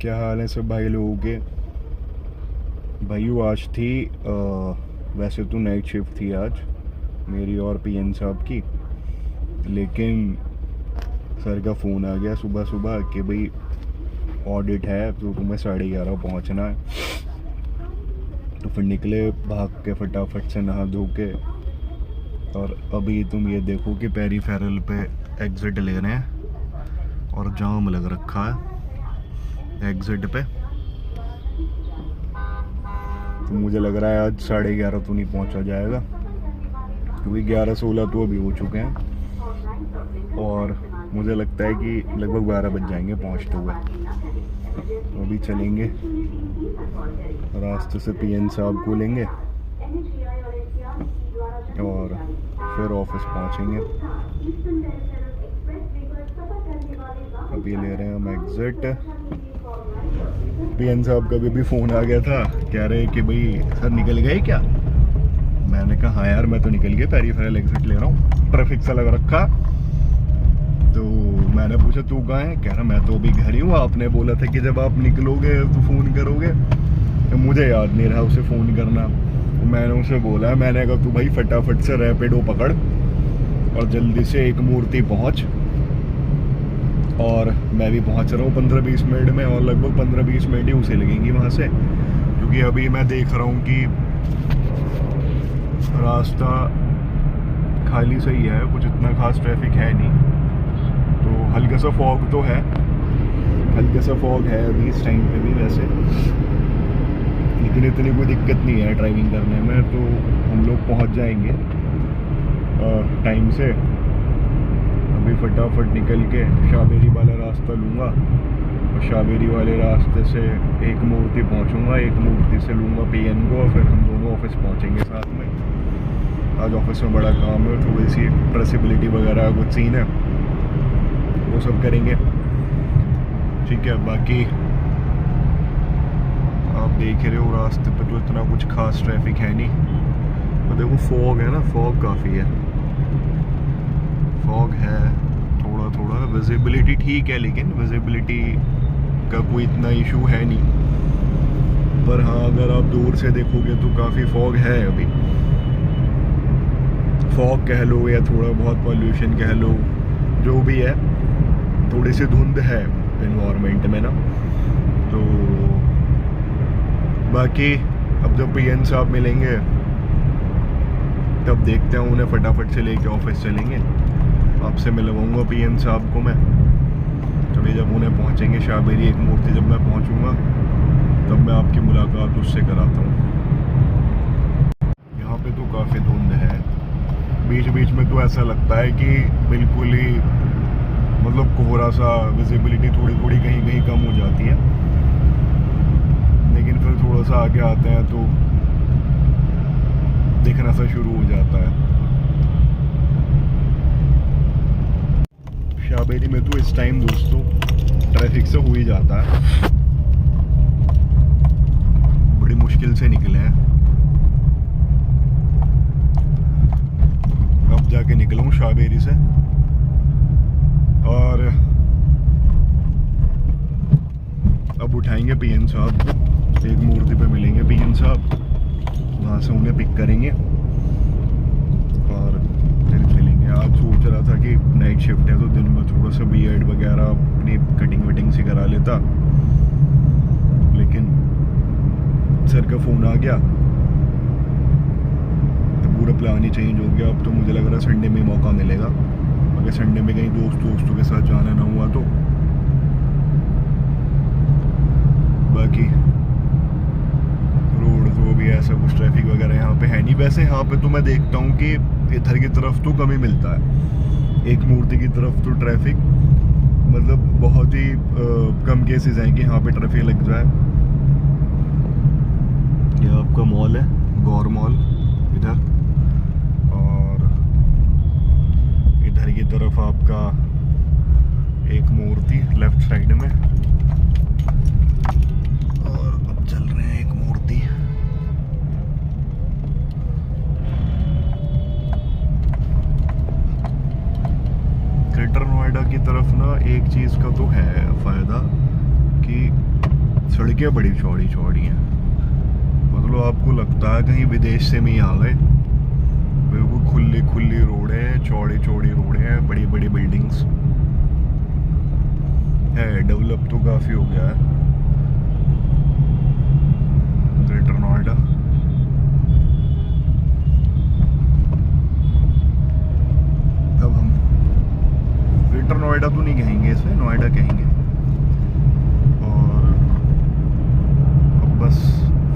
क्या हाल है सब भाई लोगों के। भाइयों आज थी वैसे तो नाइट शिफ्ट थी आज मेरी और पीएन साहब की, लेकिन सर का फ़ोन आ गया सुबह सुबह कि भाई ऑडिट है तो तुम्हें 11:30 पहुंचना है। तो फिर निकले भाग के फटाफट से नहा धो के, और अभी तुम ये देखो कि पेरीफेरल पे एग्ज़िट ले रहे हैं और जाम लग रखा है एग्ज़िट पे। तो मुझे लग रहा है आज 11:30 तो नहीं पहुंचा जाएगा, क्योंकि 11:16 तो अभी हो चुके हैं और मुझे लगता है कि लगभग 12 बज जाएंगे पहुंचते हुए। तो अभी चलेंगे रास्ते से पीएन साहब को लेंगे और फिर ऑफिस पहुंचेंगे। अभी ले रहे हैं हम एग्ज़िट। पीएन साहब का भी फ़ोन आ गया था, कह रहे कि भाई सर निकल गए क्या। मैंने कहा हाँ यार मैं तो निकल गया, पेरीफेरल एग्ज़िट ले रहा हूँ, ट्रैफिक सा लग रखा। तो मैंने पूछा तू कहाँ है, कह रहा मैं तो अभी घर ही हूँ, आपने बोला था कि जब आप निकलोगे तो फ़ोन करोगे। तो मुझे याद नहीं रहा उसे फ़ोन करना। तो मैंने उसे बोला, मैंने कहा तू भाई फटाफट से रैपिडो पकड़ और जल्दी से एक मूर्ति पहुँच। और मैं भी पहुंच रहा हूँ 15-20 मिनट में, और लगभग 15-20 मिनट ही उसे लगेंगी वहाँ से, क्योंकि अभी मैं देख रहा हूँ कि रास्ता खाली सही है, कुछ इतना खास ट्रैफिक है नहीं। तो हल्का सा फॉग तो है, हल्का सा फॉग है अभी इस टाइम पे भी वैसे, लेकिन इतनी कोई दिक्कत नहीं है ड्राइविंग करने में। तो हम लोग पहुँच जाएंगे टाइम से। अभी फटाफट निकल के शाहबेरी वाला रास्ता लूँगा और शाहबेरी वाले रास्ते से एक मूर्ति पहुँचूँगा, एक मूर्ति से लूँगा पीएन को, और फिर हम दोनों ऑफिस पहुँचेंगे साथ में। आज ऑफिस में बड़ा काम है, थोड़ी सी ट्रेसिबिलिटी वगैरह कुछ सीन है, वो सब करेंगे। ठीक है, बाकी आप देख रहे हो रास्ते पर तो इतना कुछ खास ट्रैफिक है नहीं। तो देखो फॉग है ना, फॉग काफ़ी है, फॉग है थोड़ा थोड़ा। विजिबिलिटी ठीक है, लेकिन विजिबिलिटी का कोई इतना इशू है नहीं। पर हाँ, अगर आप दूर से देखोगे तो काफ़ी फॉग है अभी। फॉग कह लो या थोड़ा बहुत पॉल्यूशन कह लो, जो भी है, थोड़ी सी धुंध है इन्वायरमेंट में ना। तो बाकी अब जब पीएन साहब मिलेंगे तब देखते हैं, उन्हें फटाफट से लेके ऑफिस चलेंगे। आपसे मिलवाऊंगा पीएन साहब को मैं। अभी जब उन्हें पहुंचेंगे शाहबेरी एक मूर्ति जब मैं पहुंचूंगा, तब मैं आपकी मुलाकात उससे कराता हूँ। यहाँ पे तो काफ़ी धुंध है, बीच बीच में तो ऐसा लगता है कि बिल्कुल ही मतलब कोहरा सा, विजिबिलिटी थोड़ी थोड़ी कहीं कहीं कम हो जाती है, लेकिन फिर थोड़ा सा आगे आते हैं तो दिखना सा शुरू हो जाता है। शाहबेरी में तो इस टाइम दोस्तों ट्रैफिक से हो ही जाता है, बड़ी मुश्किल से निकले हैं। अब जाके निकला हूँ शाहबेरी से, और अब उठाएंगे पीएन साहब को, एक मूर्ति पे मिलेंगे पीएन साहब, वहाँ से उन्हें पिक करेंगे और फिर चलेंगे। आज सोच रहा था कि नाइट शिफ्ट है तो दिन में थोड़ा सा बीएड वगैरह अपनी कटिंग वटिंग से करा लेता, लेकिन सर का फ़ोन आ गया तो पूरा प्लान ही चेंज हो गया। अब तो मुझे लग रहा है संडे में मौका मिलेगा, अगर संडे में कहीं दोस्तों के साथ जाना ना हुआ तो। बाकी रोड तो भी ऐसा कुछ ट्रैफिक वगैरह यहाँ पे है नहीं। वैसे यहाँ पे तो मैं देखता हूँ कि इधर की तरफ तो कम ही मिलता है, एक मूर्ति की तरफ तो ट्रैफिक मतलब बहुत ही कम केसेस हैं कि यहाँ पे ट्रैफिक लग जाए। यह आपका मॉल है, गौर मॉल इधर, और इधर की तरफ आपका एक मूर्ति लेफ्ट साइड में, और अब चल रहे हैं एक मूर्ति। ग्रेटर नोएडा की तरफ ना एक चीज़ का तो है फ़ायदा कि सड़कें बड़ी चौड़ी चौड़ी हैं, मतलब आपको लगता है कहीं विदेश से में ही आ गए। बिल्कुल खुली खुली रोडें, चौड़ी चौड़ी रोडें, बड़ी बड़ी बिल्डिंग्स है। डेवलप तो काफ़ी हो गया है ग्रेटर नोएडा। अब हम ग्रेटर नोएडा तो नहीं कहेंगे, इसे नोएडा कहेंगे। और अब बस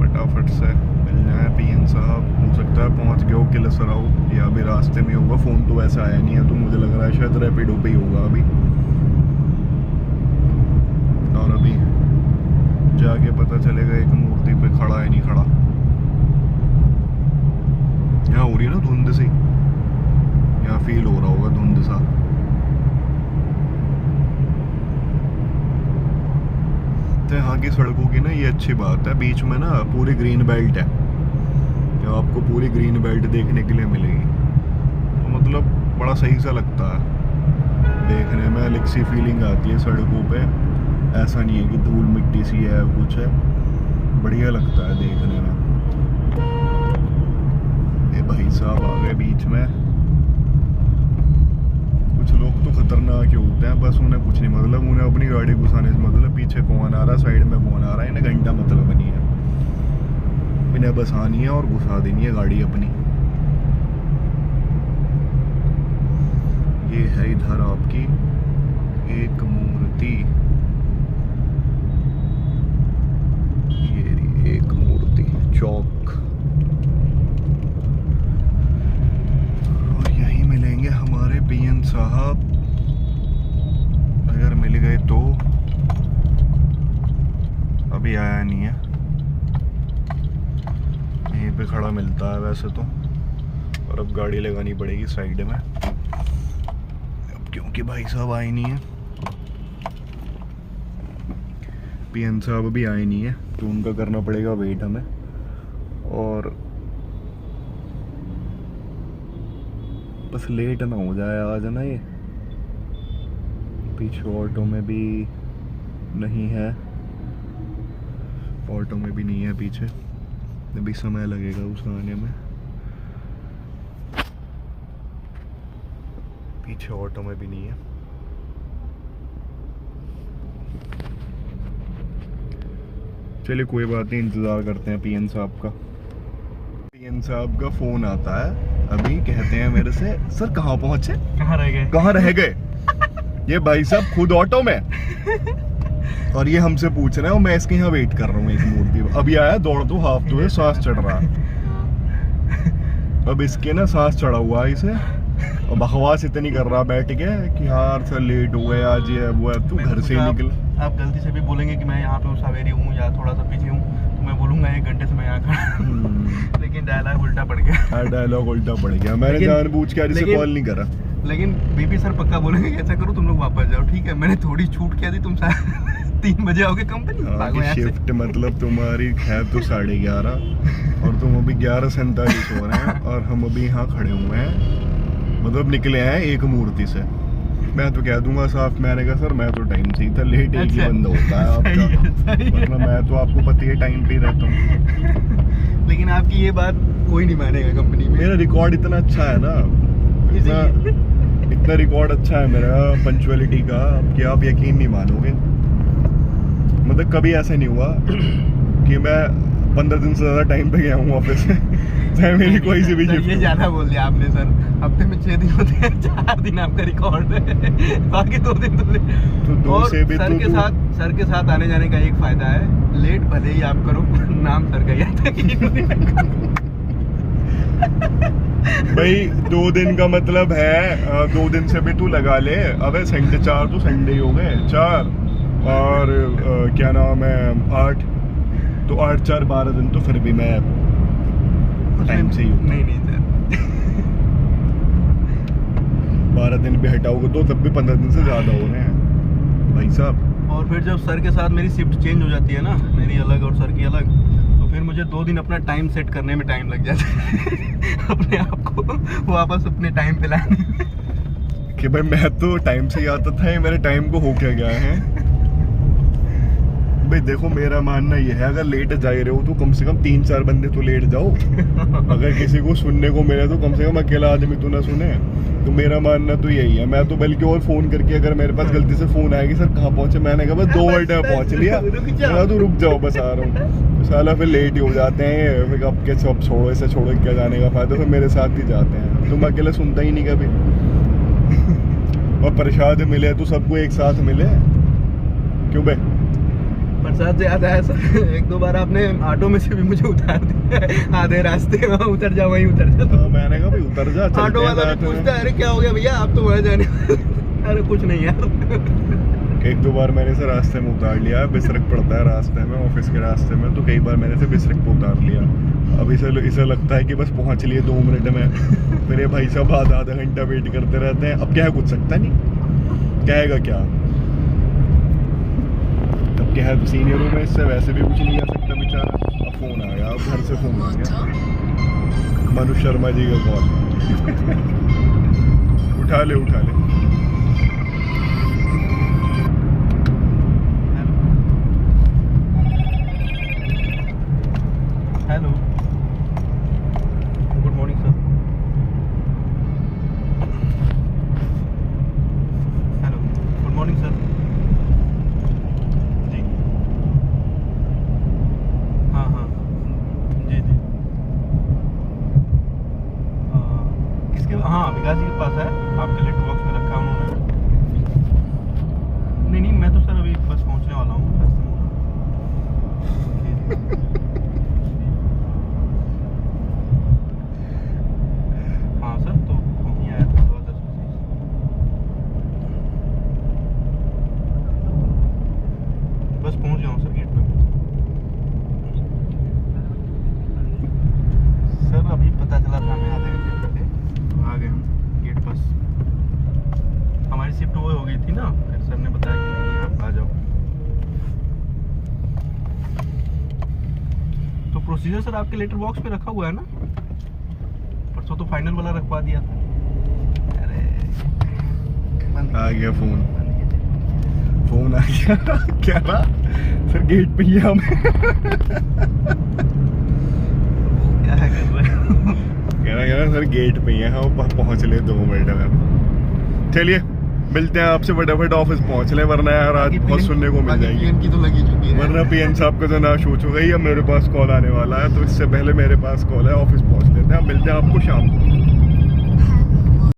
फटाफट से मिल जाए पीएन साहब। हो सकता है पहुंच गए हो किलसराओ या अभी रास्ते में होगा। फ़ोन तो वैसे आया नहीं है, तो मुझे लग रहा है शायद रैपिडो पे ही होगा अभी। और अभी जाके पता चलेगा एक मूर्ति पे खड़ा है नहीं खड़ा। यहाँ हो रही है ना धुंध सी, यहाँ फील हो रहा होगा धुंध सा। तो यहाँ की सड़कों की ना ये अच्छी बात है, बीच में ना पूरी ग्रीन बेल्ट है, जो आपको पूरी ग्रीन बेल्ट देखने के लिए मिलेगी। तो मतलब बड़ा सही सा लगता है देखने में, अलग सी फीलिंग आती है सड़कों पे। ऐसा नहीं है कि धूल मिट्टी सी है कुछ है, बढ़िया लगता है देखने में। ये भाई साहब आ गए बीच में। कुछ लोग तो खतरनाक ही होते हैं, बस उन्हें कुछ नहीं मतलब, उन्हें अपनी गाड़ी घुसाने से मतलब पीछे कौन आ रहा है, साइड में कौन आ रहा है, इन्हें घंटा मतलब नहीं है। इन्हें बस आनी है और घुसा देनी है गाड़ी अपनी। ये है इधर आपकी एक मूर्ति, ये एक मूर्ति चौक। और यहीं मिलेंगे हमारे पीएन साहब, अगर मिल गए तो। अभी आया नहीं है, यहीं पे खड़ा मिलता है वैसे तो। और अब गाड़ी लगानी पड़ेगी साइड में, अब क्योंकि भाई साहब आए नहीं है, पीएन साहब अभी आए नहीं है, तो उनका करना पड़ेगा वेट हमें। और बस लेट ना हो जाए आज ना। ये पीछे ऑटो में भी नहीं है, ऑटो में भी नहीं है पीछे, अभी समय लगेगा उसको आने में। पीछे ऑटो में भी नहीं है। चलिए कोई बात नहीं, इंतजार करते हैं पीएन साहब का। पीएन साहब का फोन आता है अभी, कहते हैं मेरे से, सर कहाँ पहुंचे, कहाँ रह गए ये भाई साहब खुद ऑटो में। और ये हमसे पूछ रहे हैं, और मैं इसके यहाँ वेट कर रहा हूँ एक मूर्ति। अभी आया दौड़ तो हाफ तो है, सांस चढ़ रहा है अब इसके ना, सांस चढ़ा हुआ है इसे, और बकवास इतनी कर रहा बैठ के कि यार सर लेट हो गए आज, ये वो है। तू घर से ही निकल। आप गलती से भी बोलेंगे कि मैं यहाँ पे सवेरी हूँ या थोड़ा सा पीछे हूँ, तो मैं बोलूँगा 1 घंटे से मैं यहाँ खड़ा। लेकिन डायलॉग उल्टा पड़ गया। डायलॉग उल्टा पड़ गया, मैंने जानबूझ के इसे कॉल नहीं करा। लेकिन बीबी सर पक्का बोलेंगे ऐसा करो तुम लोग वापस जाओ, ठीक है मैंने थोड़ी छूट किया थी, तुम 3 बजे आओगे कंपनी। शिफ्ट मतलब तुम्हारी है तो 11:30 और तुम अभी 11:47 हो रहे हैं, और हम अभी यहाँ खड़े हुए हैं, मतलब निकले हैं एक मूर्ति से। मैं तो कह दूंगा साफ, मैंने कहा सर मैं तो टाइम से ही था, लेट एक ही बंदा होता है आपका, वरना मैं तो आपको पता है टाइम पे ही रहता हूँ। लेकिन आपकी ये बात कोई नहीं मानेगा कंपनी में। मेरा रिकॉर्ड इतना अच्छा है ना, इतना रिकॉर्ड अच्छा है मेरा पंचुअलिटी का कि आप यकीन नहीं मानोगे। मतलब कभी ऐसा नहीं हुआ कि मैं 15 दिन से ज़्यादा टाइम पे गया हूँ ऑफिस से, चाहे मेरी कोई सी भी शिफ्ट। ये ज़्यादा बोल दिया आपने सर, हफ्ते में 6 दिन होते हैं, 4 दिन आपका रिकॉर्ड है, बाकी 2 दिन तो दो से भी सर के साथ आने जाने का एक फायदा है, लेट भले ही आप करो, नाम सर का याद है। भाई 2 दिन का मतलब है 2 दिन से भी तू लगा ले। अबे संडे 4 तो संडे ही हो गए 4, और क्या नाम है 8, तो 8 4 12 दिन तो फिर भी मैं टाइम से ही हूँ। नहीं सर 12 दिन भी हटाओगे तो तब भी 15 दिन से ज़्यादा हो रहे हैं भाई साहब। और फिर जब सर के साथ मेरी शिफ्ट चेंज हो जाती है ना, मेरी अलग और सर की अलग, तो फिर मुझे 2 दिन अपना टाइम सेट करने में टाइम लग जाता है अपने आप को वापस अपने टाइम पे लाने में। कि भाई मैं तो टाइम से ही आता था, मेरे टाइम को हो क्या गया है भाई। भाई देखो मेरा मानना ये है, अगर लेट जा रहे हो तो कम से कम 3-4 बंदे तो लेट जाओ। अगर किसी को सुनने को मिले तो कम से कम अकेला आदमी तो ना सुने। तो मेरा मानना तो यही है। मैं तो बल्कि और फोन करके, अगर मेरे पास गलती से फोन आएगी सर कहाँ पहुंचे, मैंने कहा बस 2 मिनट में पहुंच लिया, मैं तो रुक जाओ बस आ रहा हूँ। तो साला फिर लेट ही हो जाते हैं। फिर अब के सब छोड़ो, इसे छोड़ो, क्या जाने का फायदा, फिर मेरे साथ ही जाते हैं। तो मैं अकेला सुनता ही नहीं कभी। और प्रसाद मिले तो सबको एक साथ मिले, क्यों बे? प्रसाद से याद आया सर, 1-2 बार आपने ऑटो में से भी मुझे उतार दिया आधे रास्ते, वहाँ उतर जा वहीं उतर जा। तो मैंने कहा भाई उतर जा, चलते हैं ऑटो वाला साथ भी में। पूछता है अरे क्या हो गया भैया, आप तो वहाँ जाने अरे कुछ नहीं यार। 1-2 बार मैंने से रास्ते में उतार लिया। बिसरक पड़ता है रास्ते में, ऑफिस के रास्ते में, तो कई बार मैंने से बिसरक पे उतार लिया। अब इसे लगता है कि बस पहुंच लिए 2 मिनट में। फिर ये भाई साहब आधा घंटा वेट करते रहते हैं। अब क्या है, कुछ सकता नहीं, कहेगा क्या? अब क्या है, सीनियरों में इससे वैसे भी कुछ नहीं कर सकता बेचारा। अब फोन आ गया, अब घर से फोन आ गया, मनु शर्मा जी का कॉल। उठा ले उठा ले। Hello, good morning sir. Hello, good morning sir. जी हाँ हाँ जी जी। किसके? हाँ विकास जी के पास है, आपके लेटर बॉक्स में रखा उन्होंने। नहीं नहीं, मैं तो सर अभी बस पहुंचने वाला हूँ, रास्ते में हूँ। जी, जी। हाँ सर, तो हम ही आया था 10 बजे। बस पहुंच गया हूँ सर गेट पे। सर अभी पता चला था, हमें आधे घंटे पहले, तो आ गए हम गेट पास। हमारी शिफ्ट वो हो गई थी ना, फिर सर ने बताया कि नहीं आप आ जाओ। तो प्रोसीजर सर आपके लेटर बॉक्स में रखा हुआ है ना, परसों तो फाइनल वाला रखवा दिया था। अरे आ गया फोन, फोन आ गया। क्या रहा सर, गेट पे ही हम। क्या है कर रहे हो? कह रहा सर गेट पे ही है हम, पहुंच ले 2 मिनट में। चलिए मिलते हैं आपसे, फटाफट ऑफिस पहुंच ले, वरना यार आज बहुत सुनने को मिल जाएगी। PN की तो लगी चुकी है, वरना PN साहब का तो ना शूट हो गई। अब मेरे पास कॉल आने वाला है, तो इससे पहले मेरे पास कॉल है, ऑफिस पहुंच लेते हैं। मिलते हैं आपको शाम को।